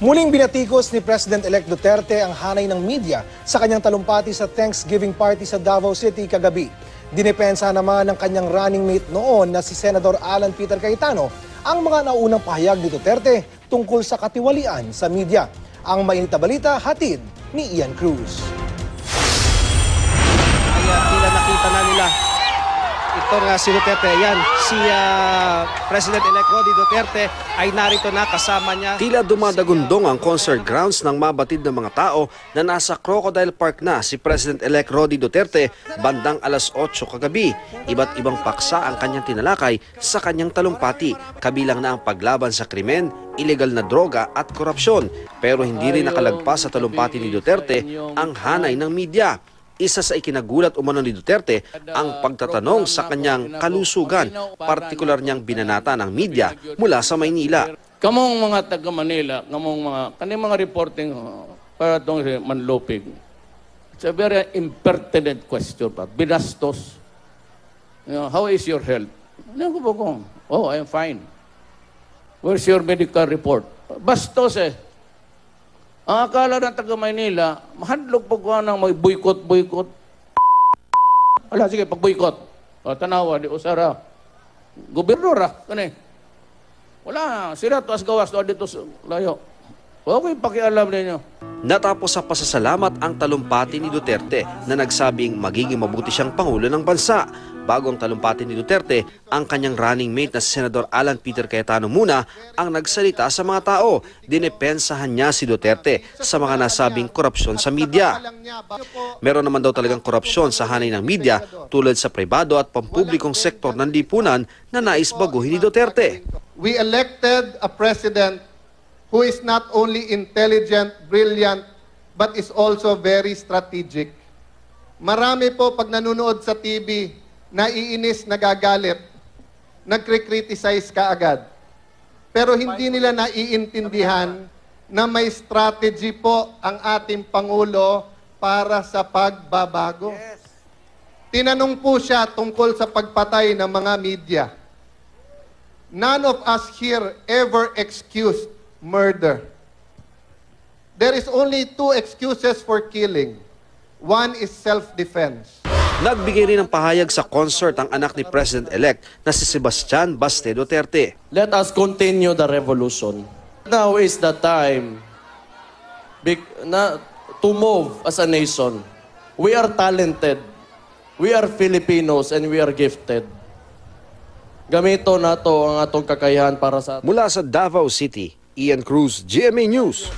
Muling binatikos ni President-elect Duterte ang hanay ng media sa kanyang talumpati sa Thanksgiving party sa Davao City kagabi. Dinepensa naman ng kanyang running mate noon na si Senador Alan Peter Cayetano ang mga naunang pahayag ni Duterte tungkol sa katiwalian sa media. Ang mainit na balita hatid ni Ian Cruz. Kaya tila nakita na nila ito nga si Duterte. Yan, si President-elect Rody Duterte ay narito na kasama niya. Tila dumadagundong ang concert grounds ng mabatid ng mga tao na nasa Crocodile Park na si President-elect Rody Duterte bandang alas 8 kagabi. Iba't ibang paksa ang kanyang tinalakay sa kanyang talumpati. Kabilang na ang paglaban sa krimen, ilegal na droga at korupsyon. Pero hindi rin nakalagpas sa talumpati ni Duterte ang hanay ng media. Isa sa ikinagulat umano ni Duterte ang pagtatanong sa kanyang kalusugan, partikular niyang binanata ng media mula sa Maynila. Kamong mga taga Manila, kaning mga reporting para itong manlupig. It's a very impertinent question pa. Binastos. How is your health? Ano ko po? Oh, I'm fine. Where's your medical report? Bastos eh. Ang akala ng taga Maynila, mahadlog po ko ng may boycott. Ala, sige, pag-boycott. O, tanawa, di usara. Gobernador kani. Wala, sila to as gawas to dito layo. Okay, pakialam ninyo. Natapos sa pasasalamat ang talumpati ni Duterte na nagsabing magiging mabuti siyang Pangulo ng bansa. Bago ang talumpati ni Duterte, ang kanyang running mate na si Senador Alan Peter Cayetano muna ang nagsalita sa mga tao. Dinepensahan niya si Duterte sa mga nasabing korupsyon sa media. Meron naman daw talagang korupsyon sa hanay ng media tulad sa pribado at pampublikong sektor ng lipunan na nais baguhin ni Duterte. We elected a president who is not only intelligent, brilliant, but is also very strategic. Marami po pag nanonood sa TV, naiinis, nagagalit, nagkri-criticize kaagad. Pero hindi nila naiintindihan na may strategy po ang ating Pangulo para sa pagbabago. Tinanong po siya tungkol sa pagpatay ng mga media. None of us here ever excused murder. There is only two excuses for killing. One is self-defense. Nagbigay rin ng pahayag sa concert ang anak ni President-elect na si Sebastian Baste Duterte. Let us continue the revolution. Now is the time to move as a nation. We are talented. We are Filipinos and we are gifted. Gamito nato ang atong kakayahan para sa... Mula sa Davao City, Ian Cruz, GMA News.